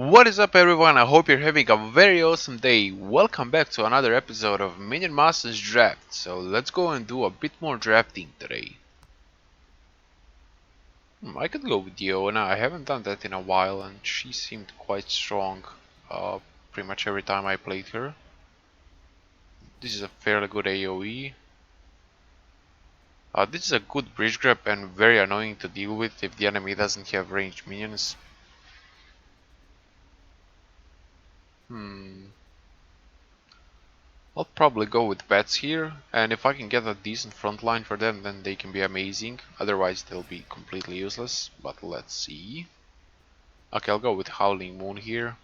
What is up everyone, I hope you're having a very awesome day. Welcome back to another episode of Minion Masters Draft. So let's go and do a bit more drafting today. I could go with Diona. I haven't done that in a while and she seemed quite strong pretty much every time I played her. This is a fairly good AoE. This is a good bridge grab and very annoying to deal with if the enemy doesn't have ranged minions. I'll probably go with pets here, and if I can get a decent front line for them, then they can be amazing. Otherwise, they'll be completely useless. But let's see. Okay, I'll go with Howling Moon here.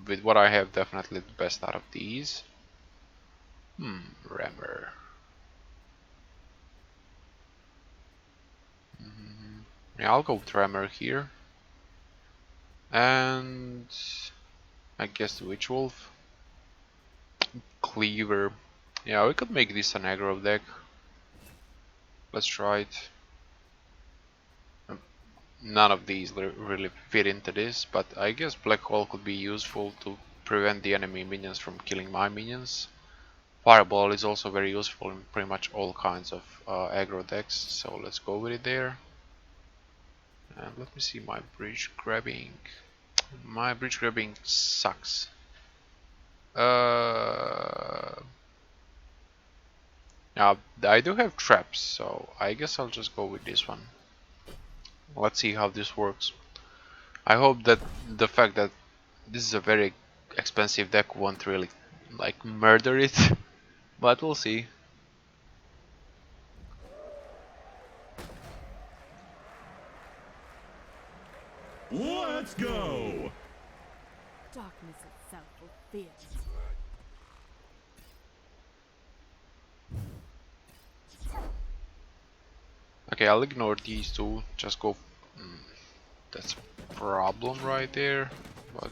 With what I have, definitely the best out of these. Rammer. Yeah, I'll go with Rammer here. And I guess the Witch Wolf. Cleaver. Yeah, we could make this an aggro deck. Let's try it. None of these really fit into this, but I guess Black Hole could be useful to prevent the enemy minions from killing my minions. Fireball is also very useful in pretty much all kinds of aggro decks, so let's go with it there. And let me see my bridge grabbing. My bridge grabbing sucks. Now I do have traps, so I guess I'll just go with this one. Let's see how this works. I hope that the fact that this is a very expensive deck won't really like murder it, but we'll see. Let's go! Darkness itself will fear it. Okay, I'll ignore these two, just go. That's a problem right there, but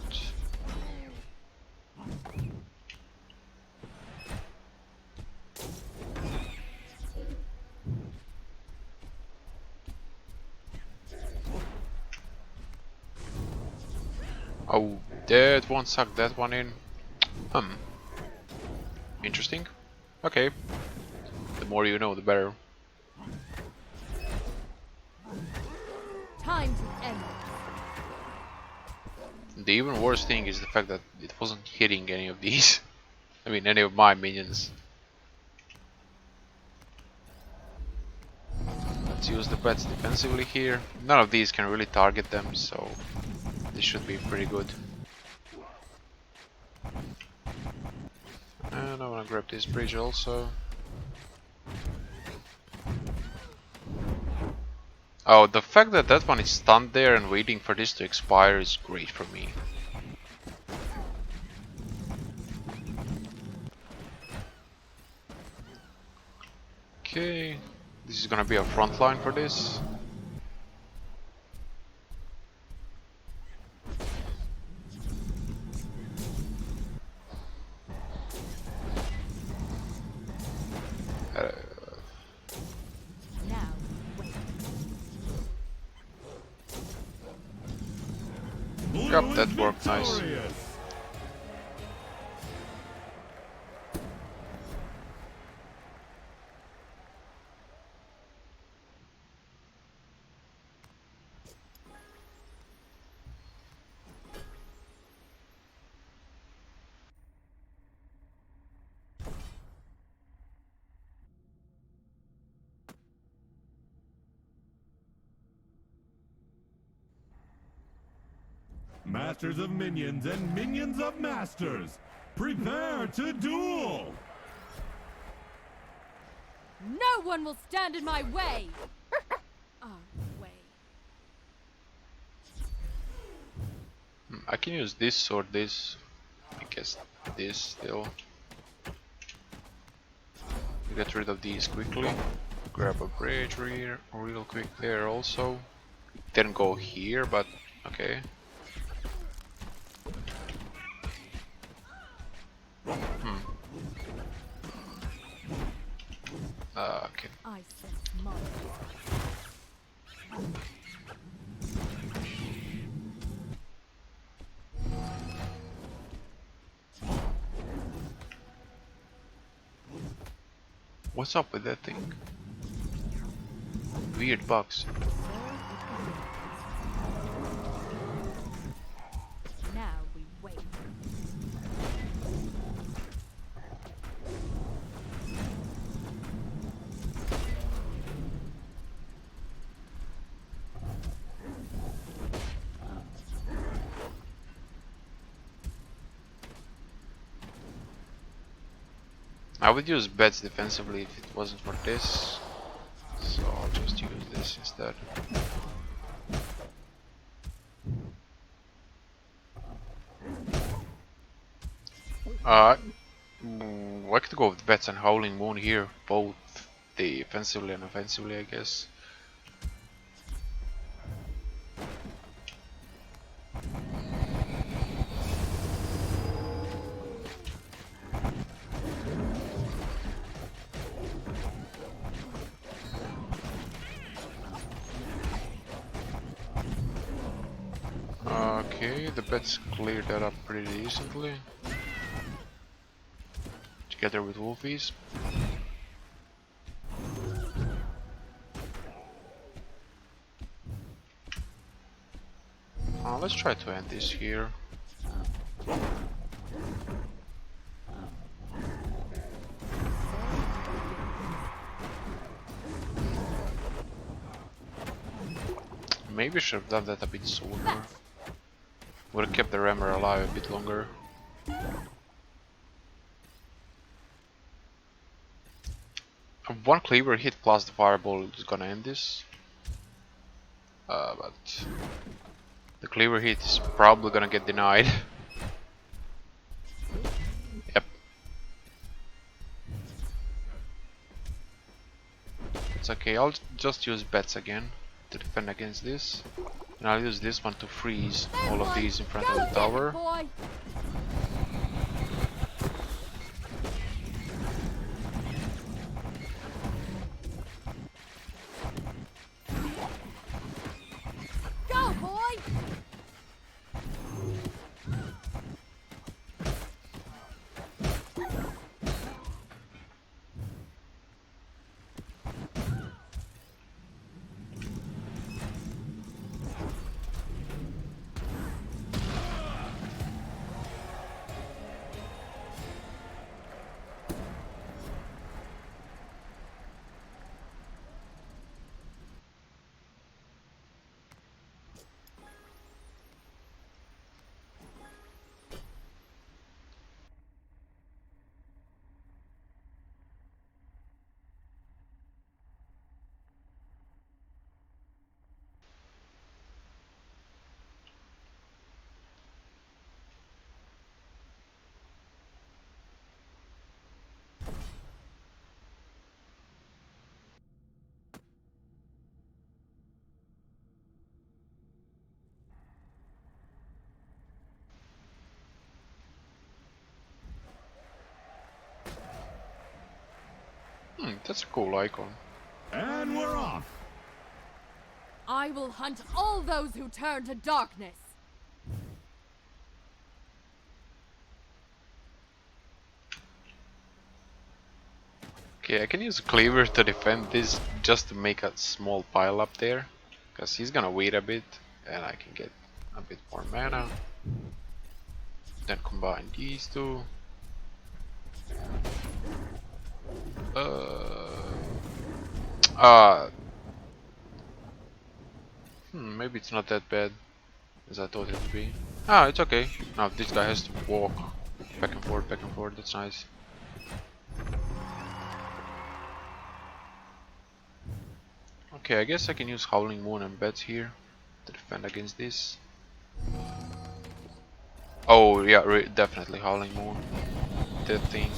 oh, that one sucked that one in. Interesting. Okay, the more you know, the better. Time to end. The even worse thing is the fact that it wasn't hitting any of these. I mean, any of my minions. Let's use the pets defensively here. None of these can really target them, so this should be pretty good. And I wanna grab this bridge also. Oh, the fact that that one is stunned there and waiting for this to expire is great for me. Okay, this is gonna be a front line for this. Now, wait. Yep, that worked nice. Masters of Minions and Minions of Masters, prepare to duel! No one will stand in my way. Our way. I can use this or this. I guess this still. Get rid of these quickly. Grab a bridge real quick there also. Didn't go here, but okay. Okay. I sense monsters. What's up with that thing? Weird box. Now we wait. I would use bets defensively if it wasn't for this. So I'll just use this instead. I could go with bets and Howling Moon here, both defensively and offensively, I guess. Okay, the bets cleared that up pretty decently. Together with Wolfies. Let's try to end this here. Maybe should have done that a bit sooner. Would have kept the rammer alive a bit longer. One cleaver hit plus the fireball is gonna end this. But the cleaver hit is probably gonna get denied. Yep. It's okay, I'll just use bets again to defend against this. And I'll use this one to freeze all of these in front of the tower. Go, boy! That's a cool icon. And we're off. I will hunt all those who turn to darkness. Okay, I can use Cleaver to defend this just to make a small pile up there. Because he's gonna wait a bit and I can get a bit more mana. Then combine these two. Maybe it's not that bad as I thought it would be. Ah, it's okay. Now this guy has to walk back and forth, that's nice. Okay, I guess I can use Howling Moon and Bats here to defend against this. Oh yeah, definitely Howling Moon. That thing.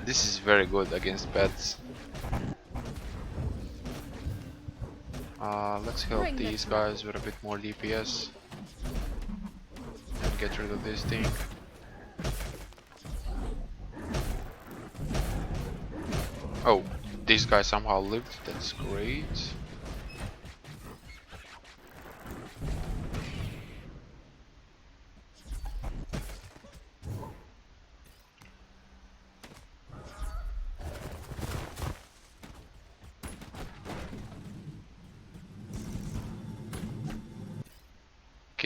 This is very good against Bats. Let's help these guys with a bit more DPS and get rid of this thing. Oh, this guy somehow lived, that's great.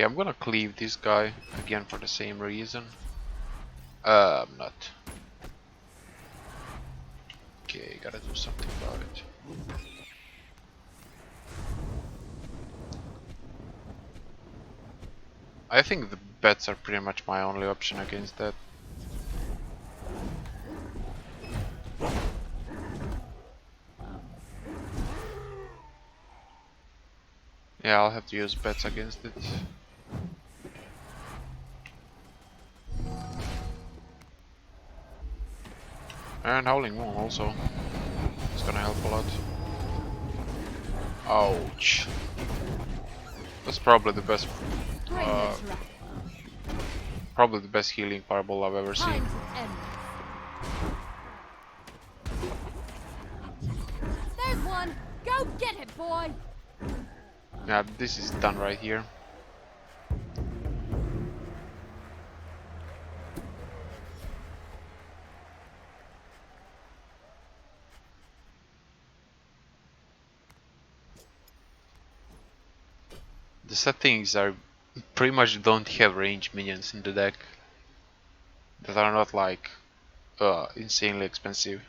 Okay, I'm gonna cleave this guy again for the same reason. I'm not. Okay, gotta do something about it. I think the bets are pretty much my only option against that. Yeah, I'll have to use bets against it. And Howling Moon also. It's gonna help a lot. Ouch. That's probably the best Bring the trap. probably the best healing fireball I've ever seen. Time to end this. There's one. Go get it, boy. Yeah, this is done right here. The sad thing is I pretty much don't have range minions in the deck that are not like insanely expensive.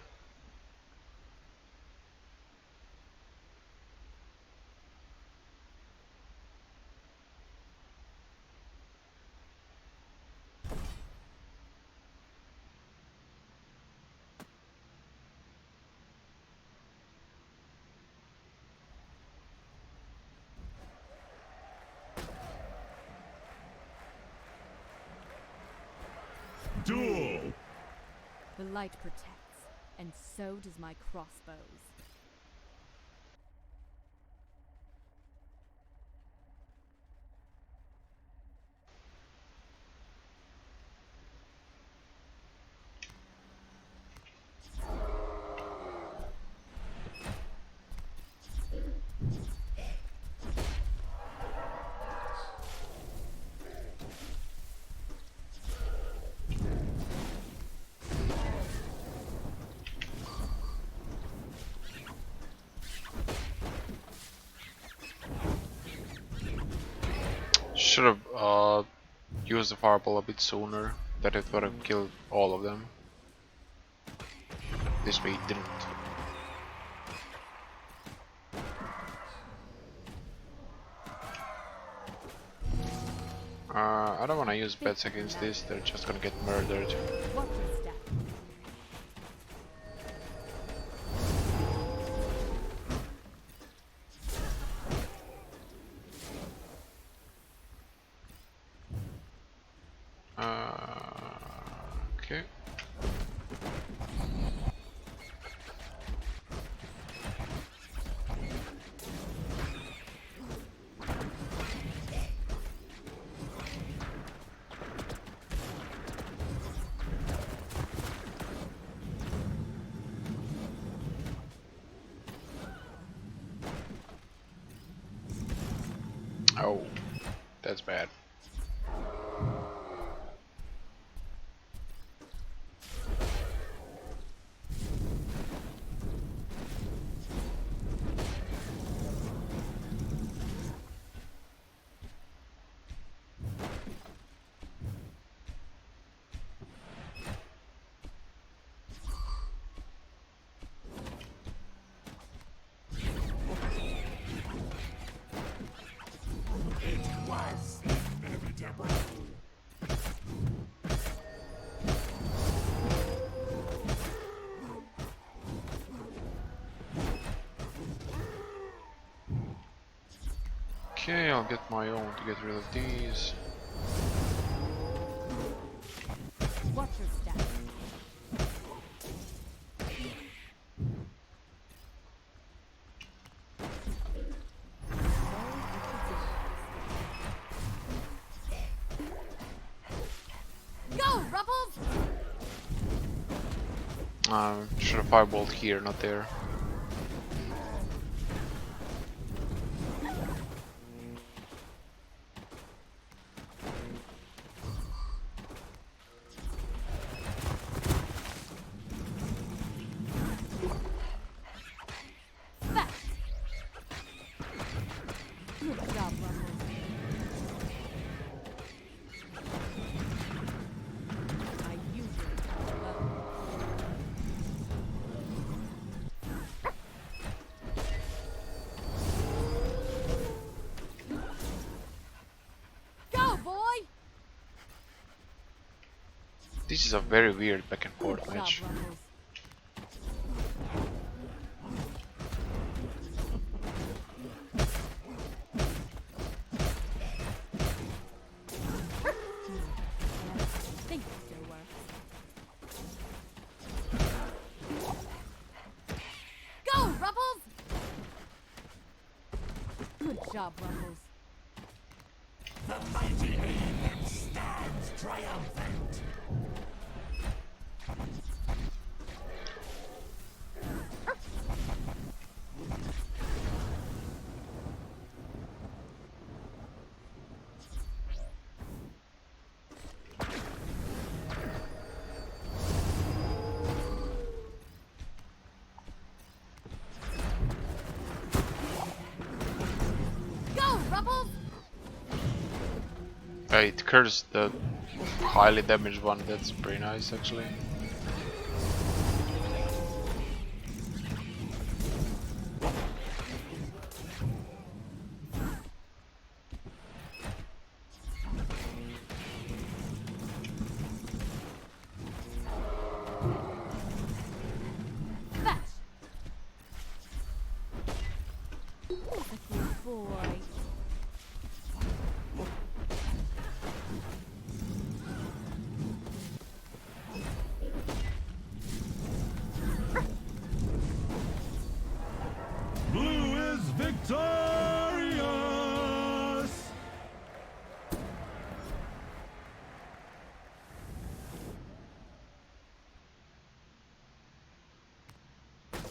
Duel! The light protects, and so does my crossbows. Should have used the fireball a bit sooner, that it would have killed all of them. This way it didn't. I don't want to use bets against this, they're just gonna get murdered. Watch your step. Okay. Oh, that's bad. Okay, I'll get my own to get rid of these. Watch your step. Go, Ruffles! Should have fireballed here, not there. Good job, Ruffles. This is a very weird back and forth Good match. job, Ruffles. I think it still works. Go, Ruffles! Good job, Ruffles. The mighty Aiden stands triumphant. Go, Ruffles! It cursed the highly damaged one. That's pretty nice actually. Fetch! That's a good boy. Blue is victorious!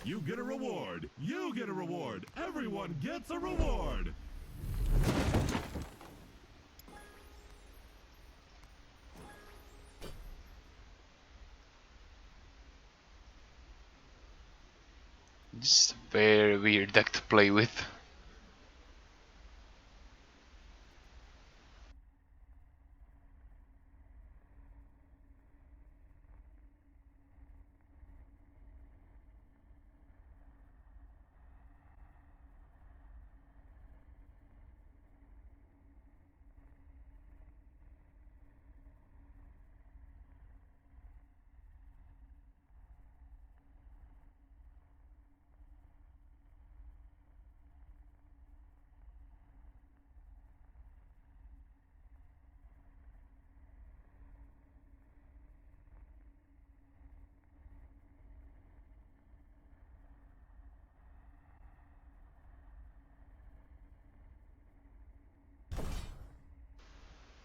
You get a reward! You get a reward! Everyone gets a reward! This is a very weird deck to play with.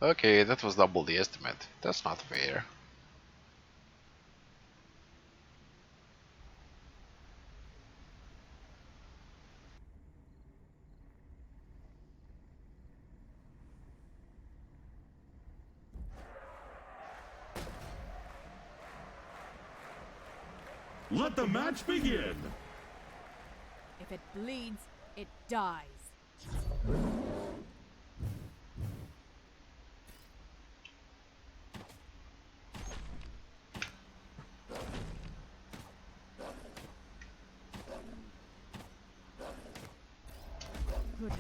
Okay, that was double the estimate. That's not fair. Let the match begin! If it bleeds, it dies. Good.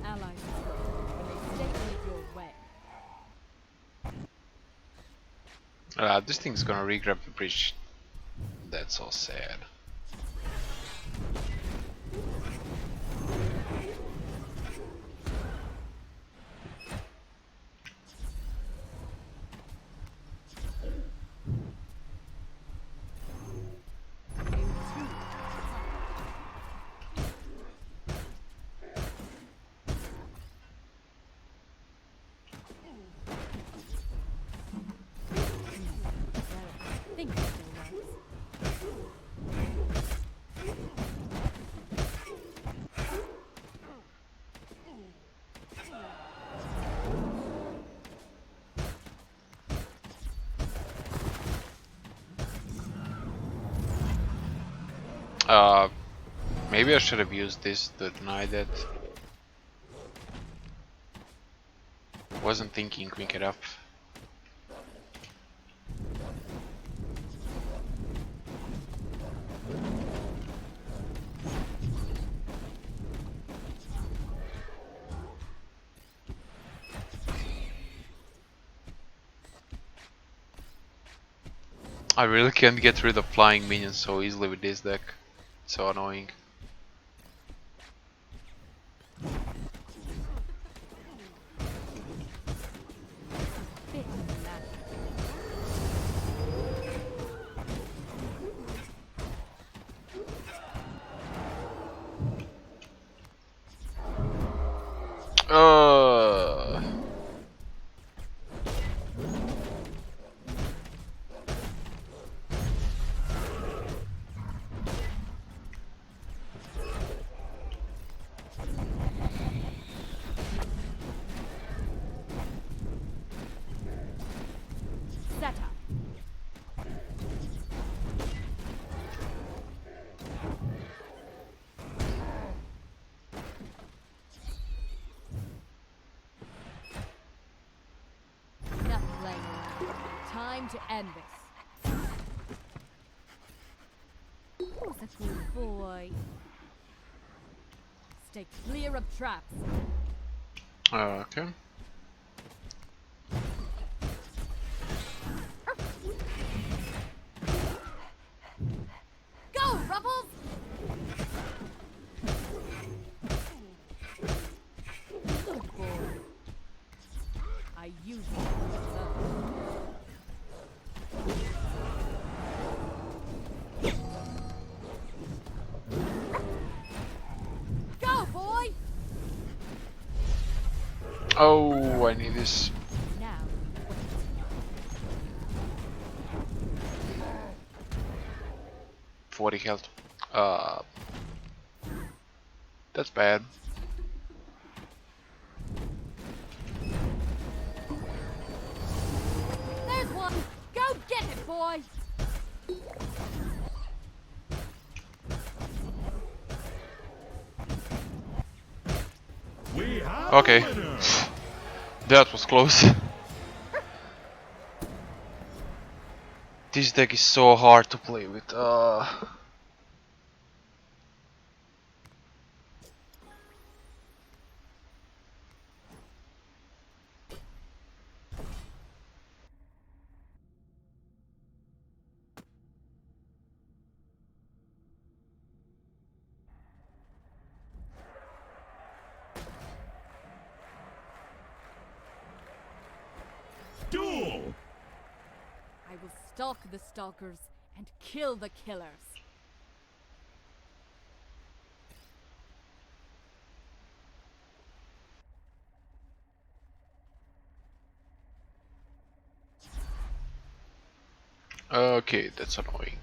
Allies, when they stay out of your way. This thing's gonna regrab the bridge. That's so sad. I think it still works. Maybe I should have used this to deny that. Wasn't thinking quick enough. I really can't get rid of flying minions so easily with this deck. It's so annoying. Uh, Set up. Enough playing around. Time to end this. Who's a good boy? Stay clear of traps. okay. Go, Rubbles! Good boy. I use it. Go, boy! Oh, I need this. Now, 40 health. That's bad. there's one! Go get it, boy! We have Okay. a winner. That was close. This deck is so hard to play with. Duel. I will stalk the stalkers and kill the killers. Okay, that's annoying.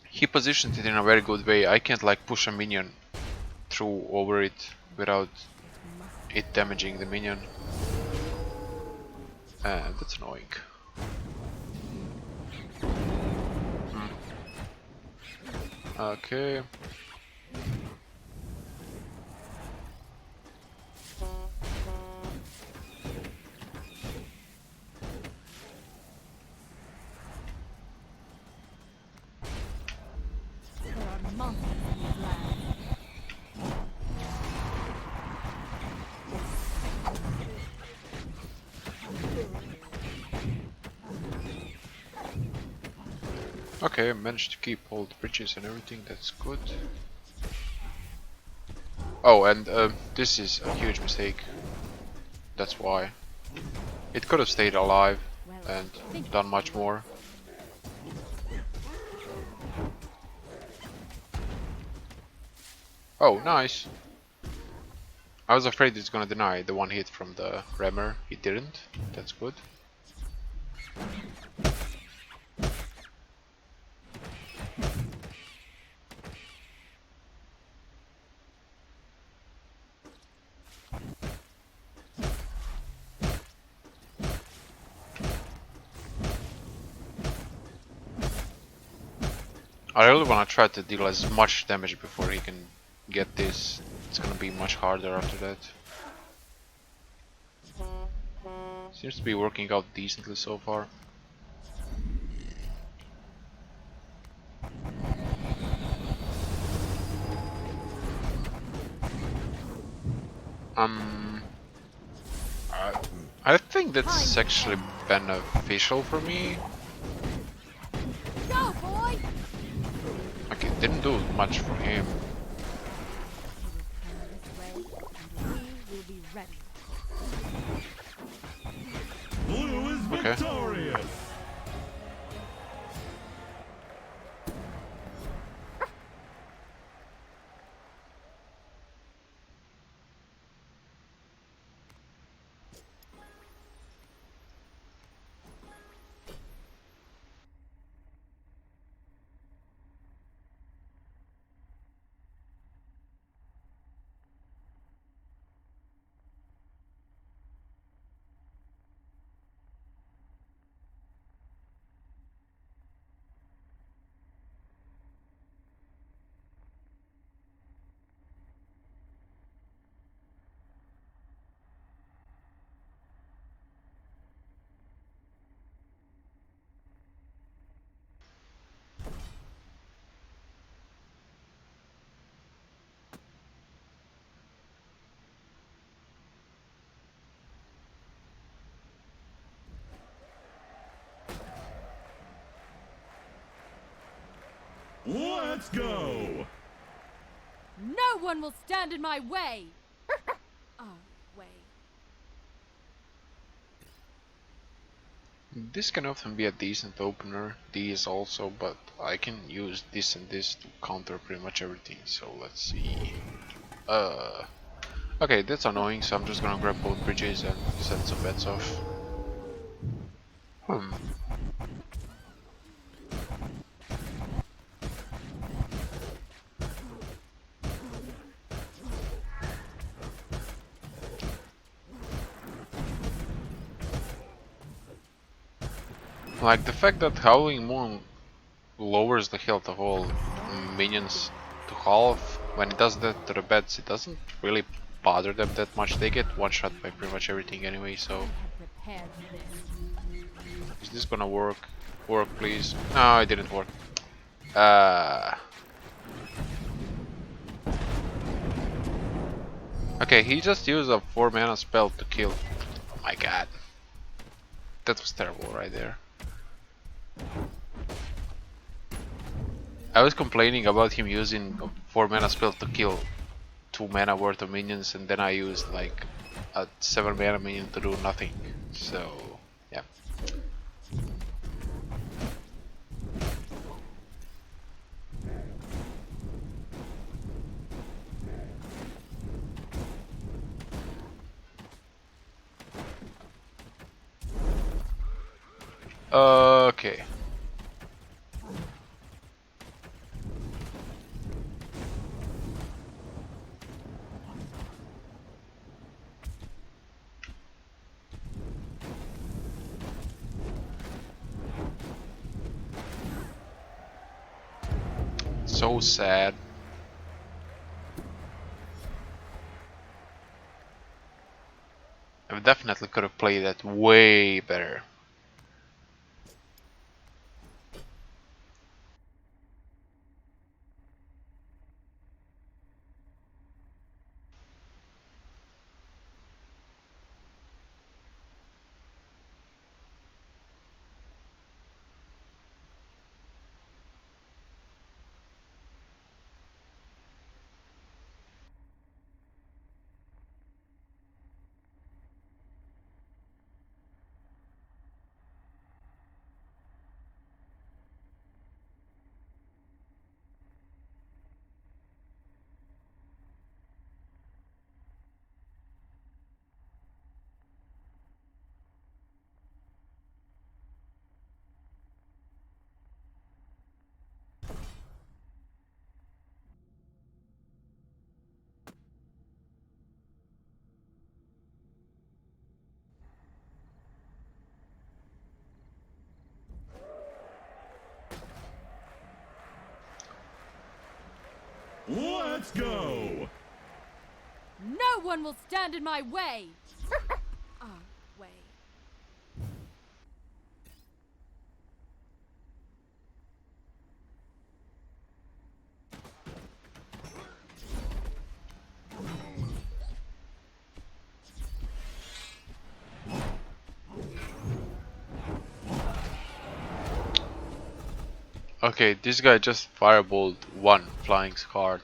He positioned it in a very good way. I can't like push a minion through over it without it damaging the minion. And that's annoying. Okay. There are monsters in these lands. Okay, I managed to keep all the bridges and everything, that's good. Oh, and this is a huge mistake. That's why. It could have stayed alive and done much more. Oh, nice. I was afraid it's gonna deny the one hit from the rammer. He didn't. That's good. I really want to try to deal as much damage before he can get this. It's gonna be much harder after that. Seems to be working out decently so far. Um, I think that's actually beneficial for me. Go, boy! Okay, didn't do much for him. He will come this way, and we will be ready. Blue is Okay. victorious. Let's go! No one will stand in my way! Our way. This can often be a decent opener, these also, but I can use this and this to counter pretty much everything, so let's see. Okay, that's annoying, so I'm just gonna grab both bridges and send some bets off. Like, the fact that Howling Moon lowers the health of all minions to half, when it does that to the bats, it doesn't really bother them that much. They get one shot by pretty much everything anyway, so... Prepared for this. Is this gonna work? Work, please. No, it didn't work. Okay, he just used a 4 mana spell to kill. Oh my god. That was terrible right there. I was complaining about him using a 4 mana spell to kill 2 mana worth of minions, and then I used like a 7 mana minion to do nothing. So, yeah. Okay. So sad. I definitely could have played that way better. Let's go! No one will stand in my way! Way. Okay, this guy just fireballed one flying card.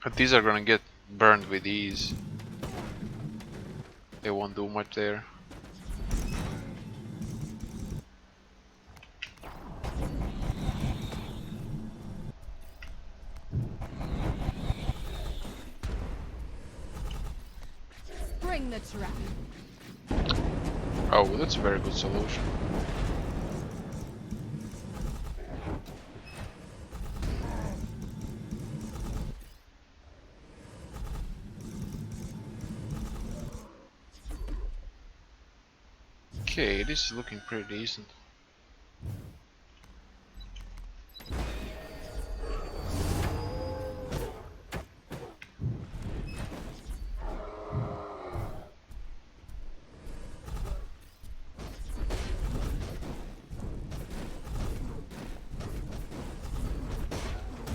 But these are gonna get burned with ease. They won't do much there. Bring the trap. Oh, that's a very good solution. Okay, this is looking pretty decent.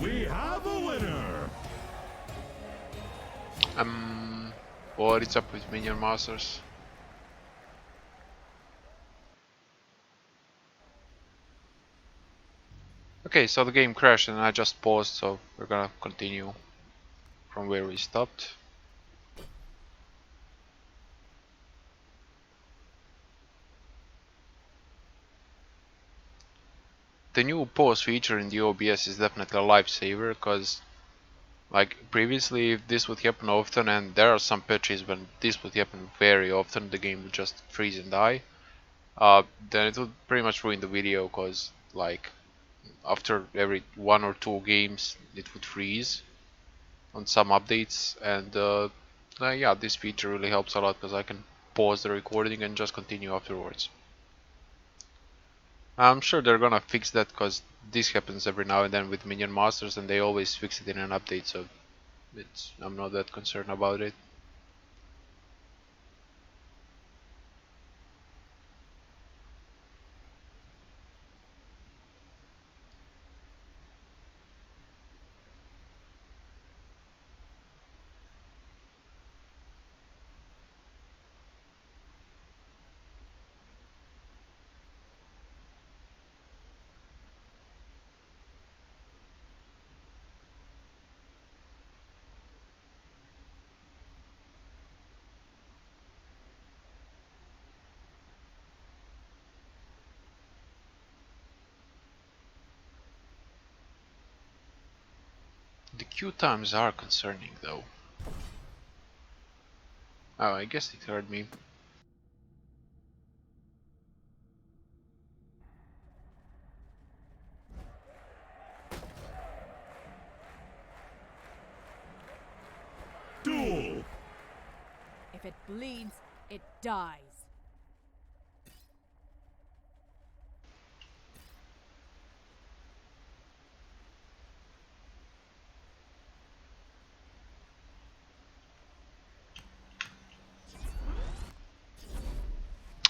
We have a winner! What is up with Minion Masters? Okay, so the game crashed and I just paused, so we're gonna continue from where we stopped. The new pause feature in the OBS is definitely a lifesaver, because like previously if this would happen often, and there are some patches when this would happen very often, the game would just freeze and die. Then it would pretty much ruin the video, because like after every 1 or 2 games it would freeze on some updates, and yeah, this feature really helps a lot because I can pause the recording and just continue afterwards. I'm sure they're gonna fix that, because this happens every now and then with Minion Masters and they always fix it in an update, so I'm not that concerned about it. The queue times are concerning though. Oh, I guess it heard me. Duel! If it bleeds, it dies.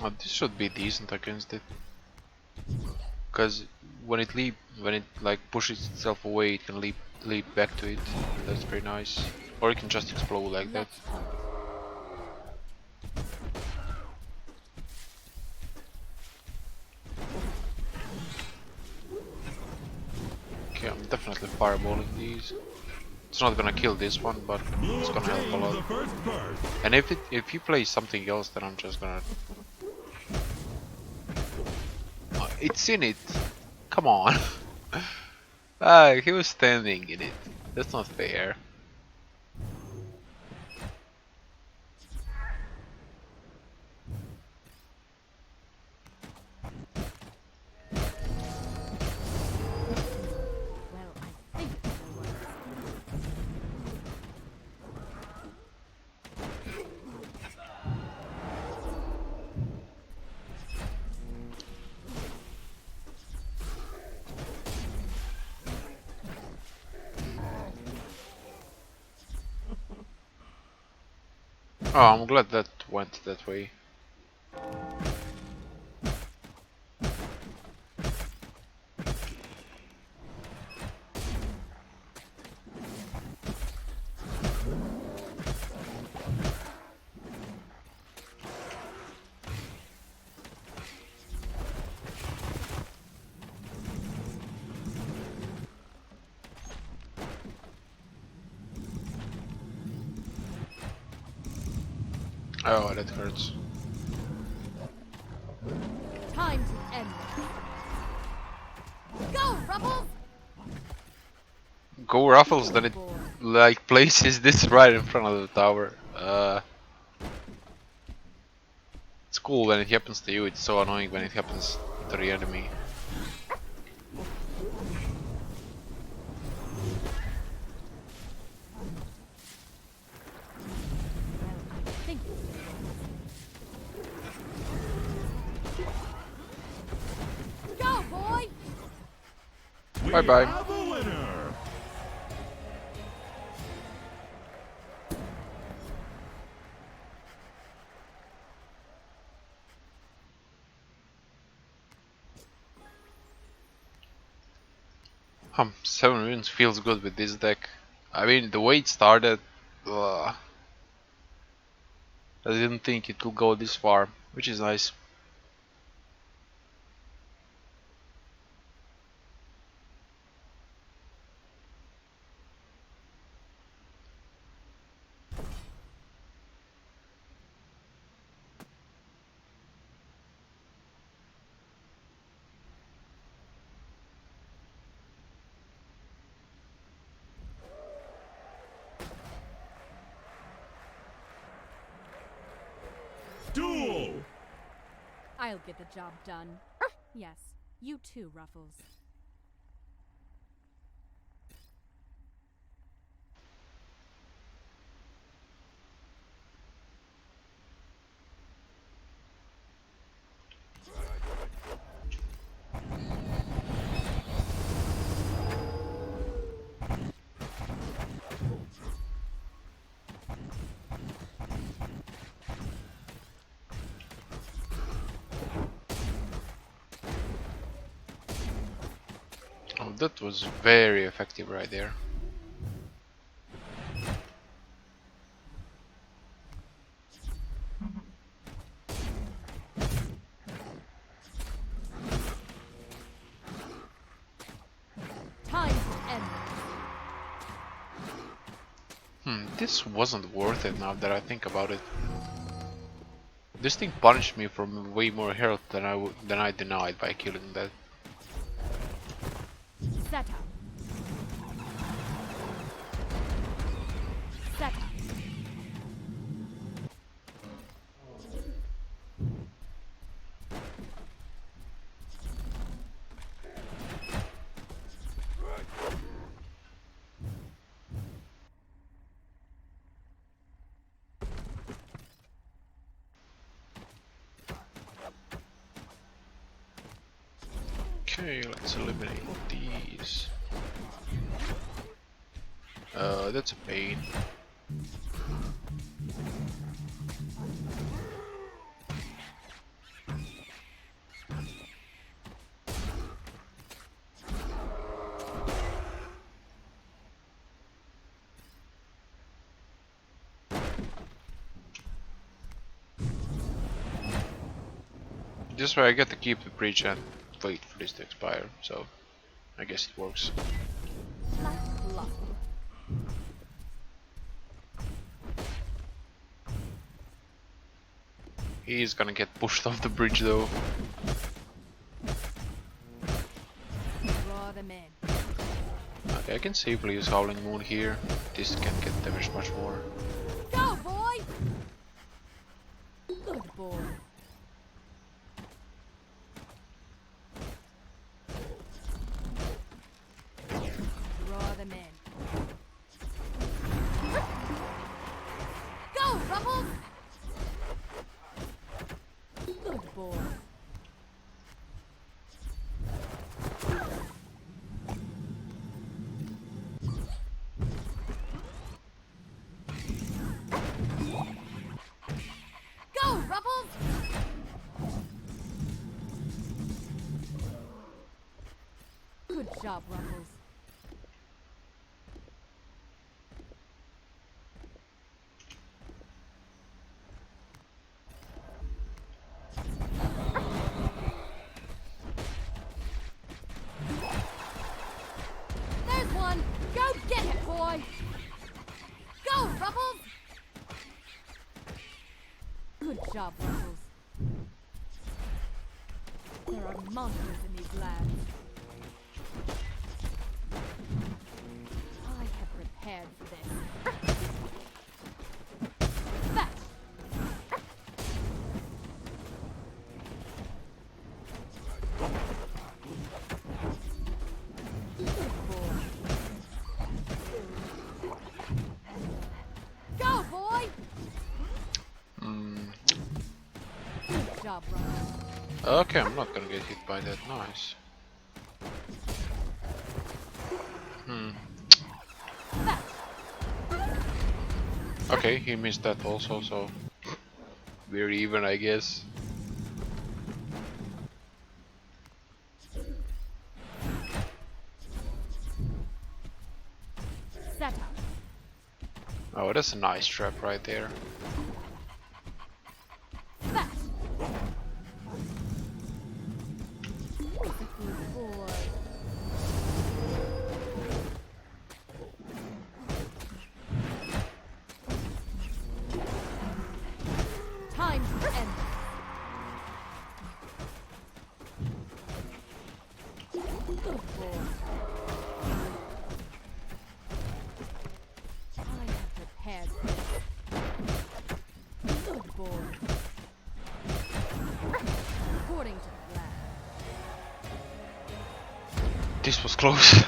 Oh, this should be decent against it, because when it like pushes itself away, it can leap back to it, and that's pretty nice. Or it can just explode like that. Let's hunt. Okay, I'm definitely fireballing these. It's not gonna kill this one, but it's gonna help a The lot. first bird. And if he plays something else, then I'm just gonna. It's in it. Come on. He was standing in it. That's not fair. Oh, I'm glad that went that way. Oh, that hurts. Time to end this. Go, Ruffles! Go Ruffles, then it Boy. like places this right in front of the tower. It's cool when it happens to you, it's so annoying when it happens to the enemy. Well, I think go, boy! We Bye-bye. have a winner. Seven wins feels good with this deck. I mean, the way it started, I didn't think it would go this far, which is nice. Duel. I'll get the job done. Yes, you too, Ruffles. Oh, that was very effective right there. Time to end this. This wasn't worth it now that I think about it. This thing punished me for way more health than I denied by killing that. Set up. Set up. Okay, let's eliminate these. That's a pain. This way I get to keep the breach and wait for this to expire, so I guess it works. Like luck. He's gonna get pushed off the bridge though. Draw them in. Okay, I can safely use Howling Moon here. This can get damaged much more. Go, boy! Good boy. Draw them in. Go, Ruffles! Good boy. job, Ruffles. There's one! Go get it, boy! Go, Ruffles! Good job, Ruffles. There are monsters in these lands. I have prepared for this. Fetch! Go, boy! Good job, Ruffles. Okay, I'm not gonna get hit by that. Nice. Okay, he missed that also, so we're even, I guess. Set up. Oh, that's a nice trap right there. Fetch! Good boy. Time to end this. Good boy. I have prepared for this. Good boy. According to plan. This was close.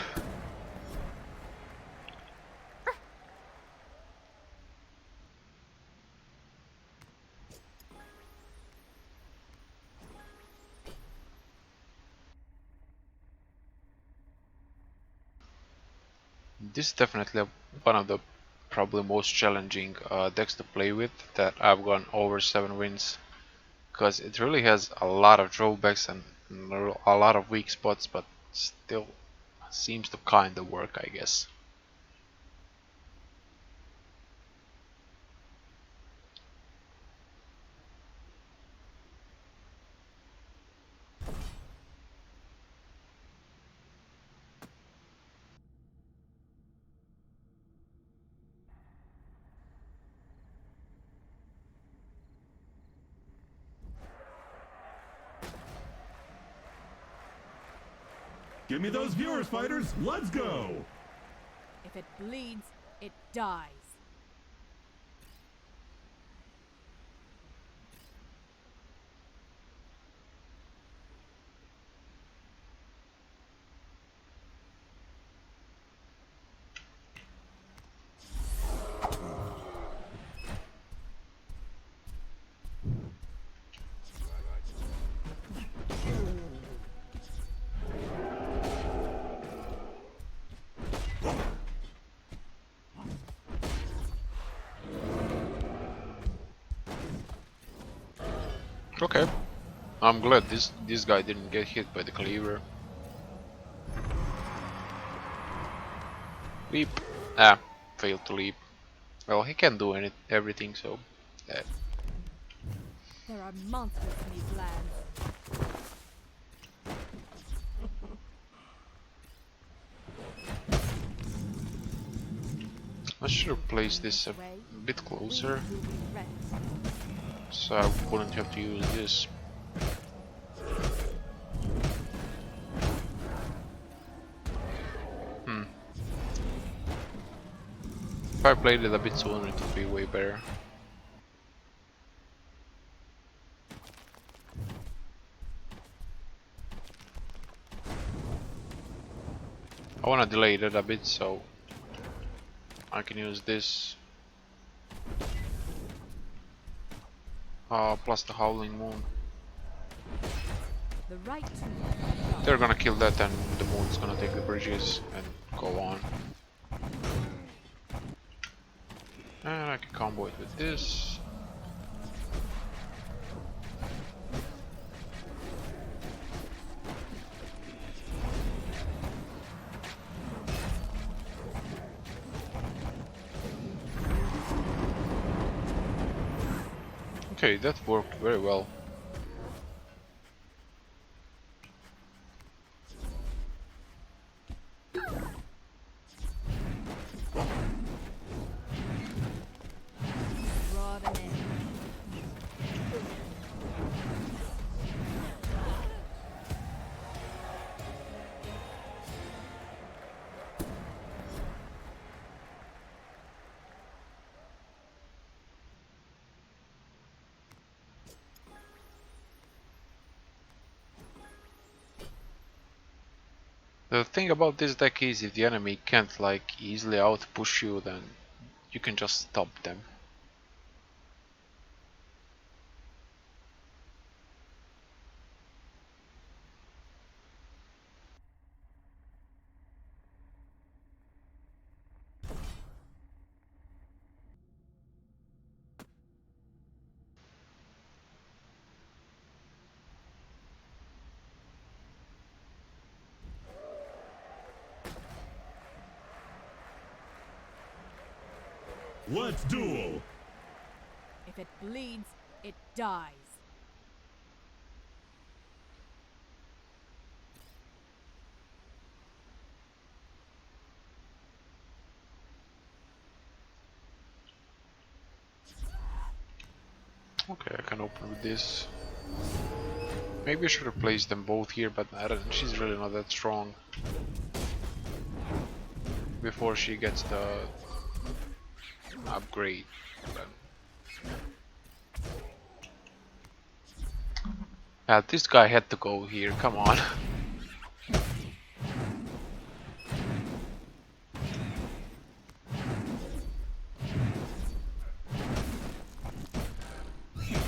This is definitely one of the probably most challenging decks to play with that I've gone over 7 wins, because it really has a lot of drawbacks and a lot of weak spots, but still seems to kinda work, I guess. Give me those viewers, fighters. Let's go. If it bleeds, it dies. Okay, I'm glad this guy didn't get hit by the cleaver. Leap. Ah, failed to leap. Well, he can do everything, so There are monsters in these lands. I should have placed this a bit closer, We will be ready. so I wouldn't have to use this. If I played it a bit sooner, it would be way better. I wanna delay that a bit so I can use this. Plus the Howling Moon. The right team. They're gonna kill that and the moon's gonna take the bridges and go on. And I can combo it with this. Okay, that worked very well. Draw them in. The thing about this deck is if the enemy can't like easily out push you, then you can just stop them. Let's duel! If it bleeds, it dies. Okay, I can open with this. Maybe I should replace them both here, but I don't, she's really not that strong. Before she gets the upgrade. Yeah, this guy had to go here, come on.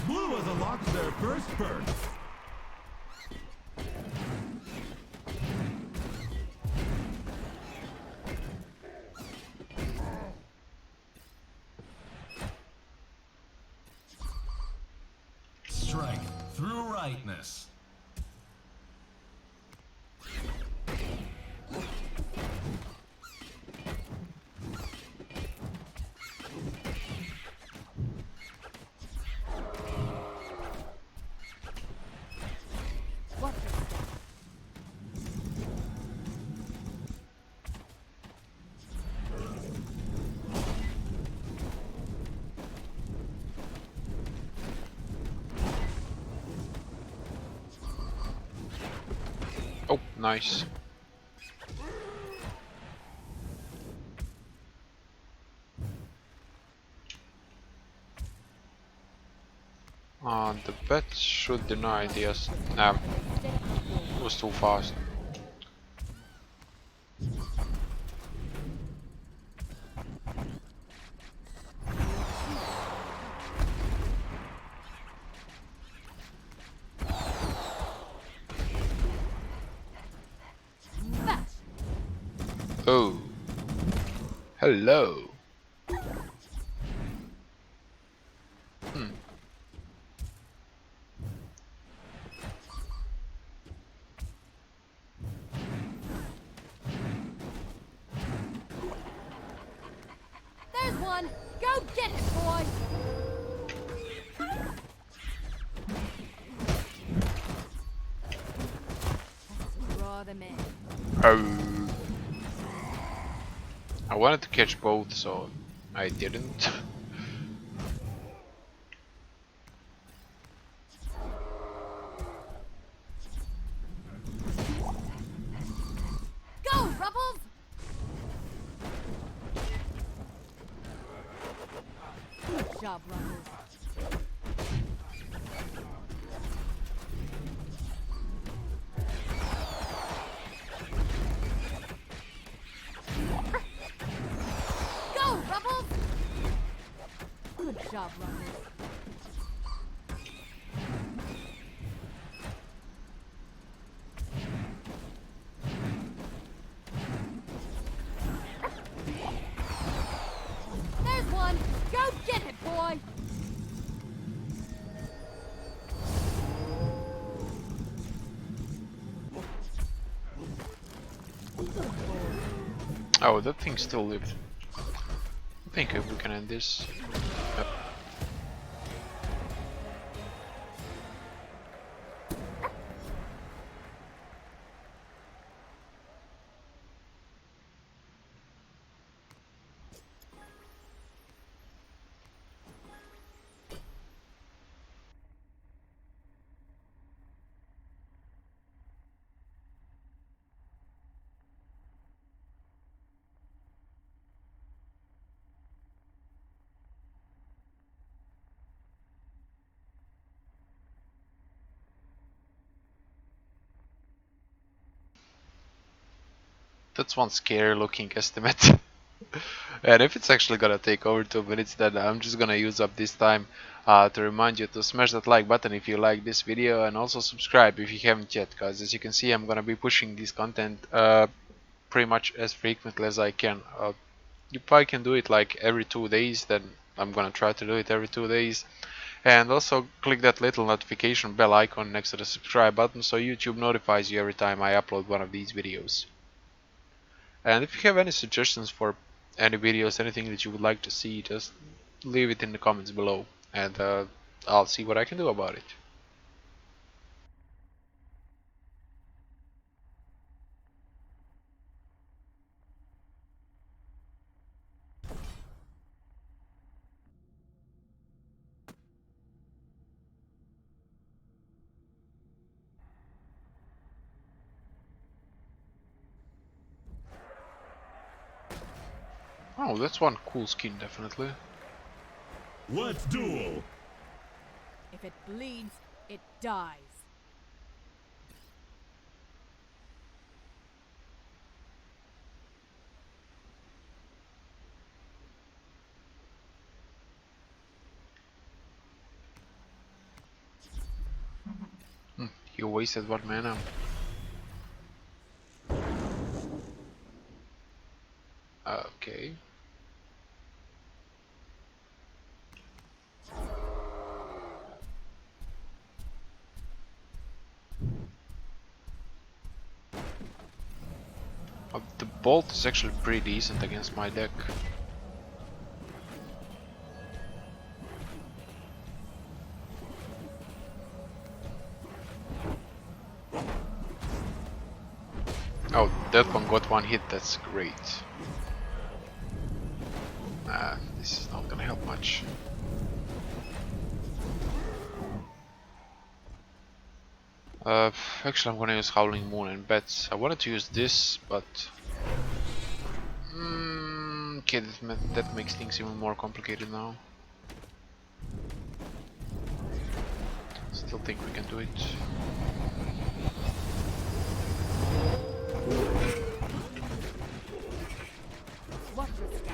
Blue has unlocked their first perk. Strength through rightness. What is that? Oh, nice. The bet should deny the it was too fast. Bash! Oh. Hello. There's one! Go get it, boy! Let's draw them in. Oh. I wanted to catch both, so I didn't. Go, Rubbles! Good job, Rubbles. Go, Rubbles! Good job, Rubbles. There's one! Go get it, boy! Oh, that thing still lived. I think we can end this. Yep. That's one scary looking estimate. And if it's actually gonna take over 2 minutes, then I'm just gonna use up this time to remind you to smash that like button if you like this video, and also subscribe if you haven't yet, because as you can see, I'm gonna be pushing this content pretty much as frequently as I can. If I can do it like every 2 days, then I'm gonna try to do it every 2 days. And also click that little notification bell icon next to the subscribe button so YouTube notifies you every time I upload one of these videos. And if you have any suggestions for any videos, anything that you would like to see, just leave it in the comments below, and I'll see what I can do about it. Oh, that's one cool skin, definitely. Let's duel. If it bleeds, it dies. You wasted one mana. Okay. The bolt is actually pretty decent against my deck. Oh, that one got one hit, that's great. This is not gonna help much. Actually I'm gonna use Howling Moon and Bats. I wanted to use this, but... okay, that makes things even more complicated now. Still think we can do it. Watch your step.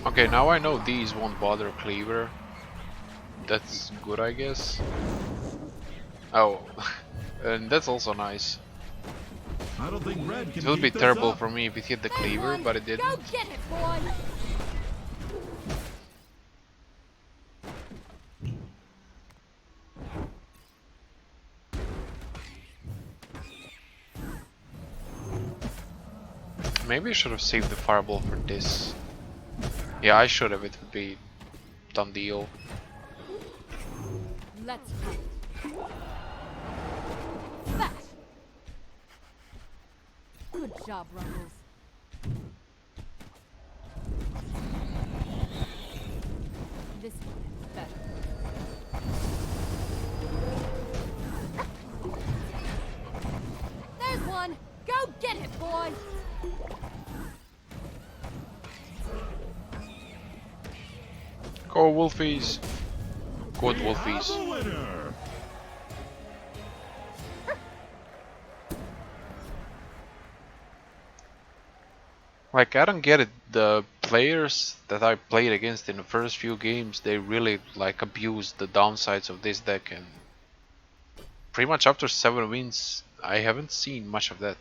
Okay, now I know these won't bother Cleaver. That's good, I guess. Oh, and that's also nice. I don't think red can It would be keep this terrible up. for me if it hit the There's Cleaver, one. but it didn't. Go get it, boy! Maybe I should have saved the Fireball for this. Yeah, I should have. It would be done deal. Let's fight. That. Good job, Ruggles. This one is better. There's one! Go get it, boy! Go Wolfies! Good We Wolfies. have a winner. Like, I don't get it. The players that I played against in the first few games, they really like abused the downsides of this deck, and pretty much after 7 wins, I haven't seen much of that.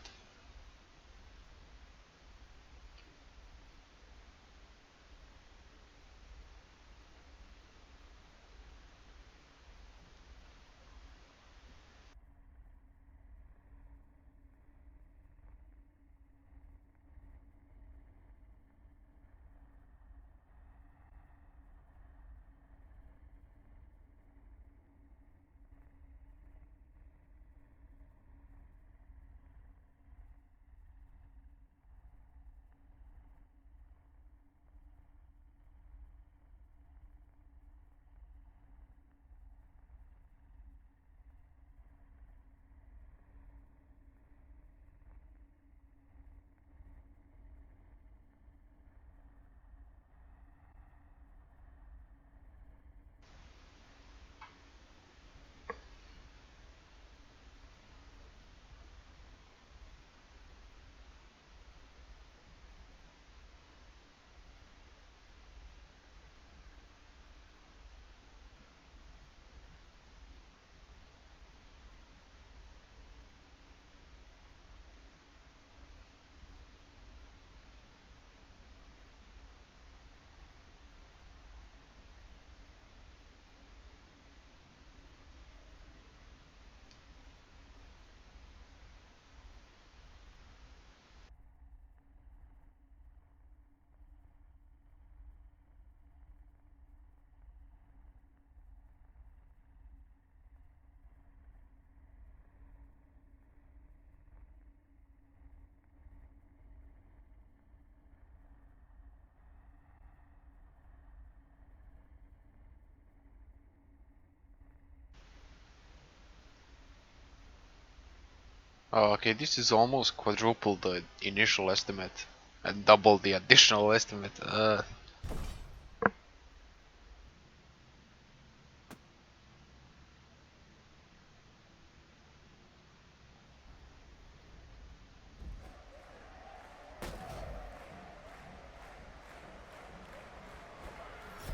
Oh, okay, this is almost quadruple the initial estimate and double the additional estimate.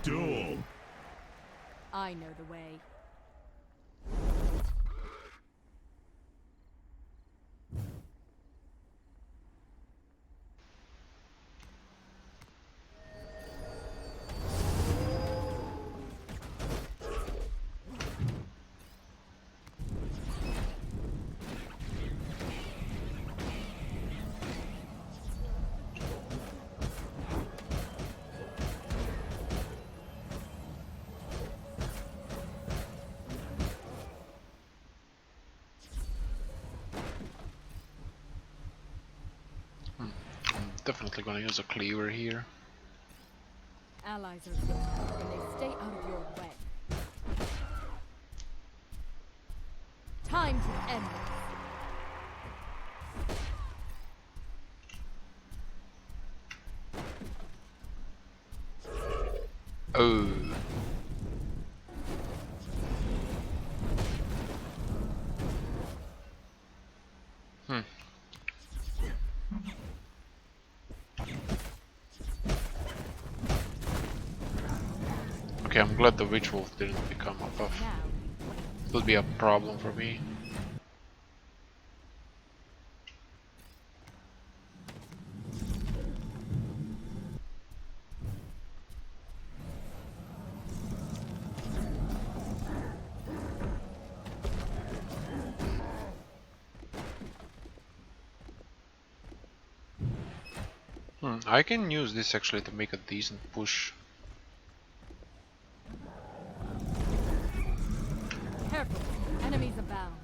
Duel. I know the way. Definitely gonna use a cleaver here. Allies are weak when they stay out of your way. Time to end this. Oh. Hmm. Okay, I'm glad the Witch Wolf didn't become a buff. Now, It would be a problem for me. I can use this actually to make a decent push. careful. Enemies abound.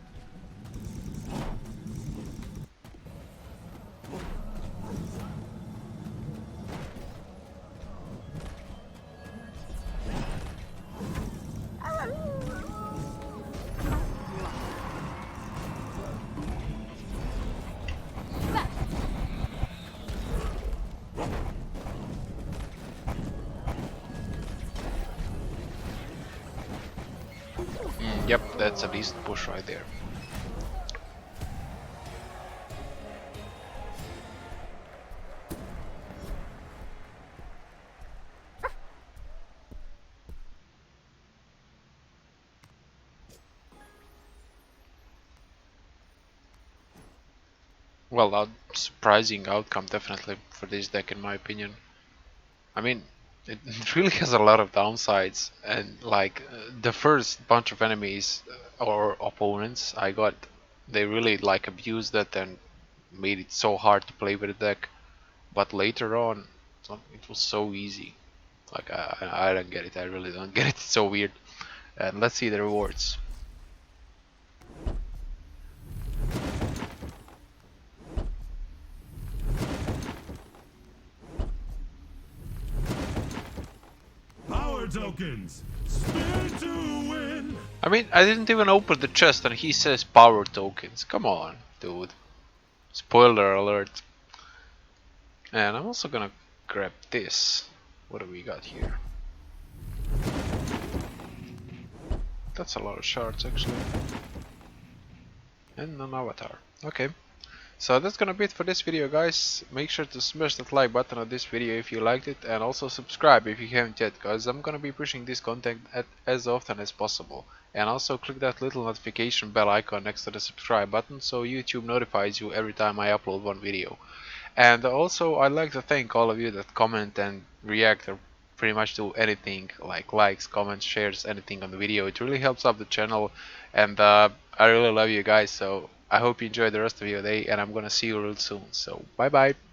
Yep, that's a decent push right there. Well, a surprising outcome definitely for this deck in my opinion. I mean, it really has a lot of downsides, and like the first bunch of enemies or opponents I got, they really like abused that and made it so hard to play with the deck. But later on, it was so easy. Like I don't get it. I really don't get it. It's so weird. And let's see the rewards. Power tokens. Spear to win. I mean, I didn't even open the chest and he says power tokens. Come on, dude. Spoiler alert. And I'm also gonna grab this. What do we got here? That's a lot of shards actually. And an avatar. Okay. So that's gonna be it for this video, guys. Make sure to smash that like button on this video if you liked it, and also subscribe if you haven't yet, cause I'm gonna be pushing this content as often as possible. And also click that little notification bell icon next to the subscribe button so YouTube notifies you every time I upload one video. And also I'd like to thank all of you that comment and react or pretty much do anything, like likes, comments, shares, anything on the video. It really helps out the channel, and I really love you guys, so I hope you enjoy the rest of your day, and I'm gonna see you real soon. So bye bye.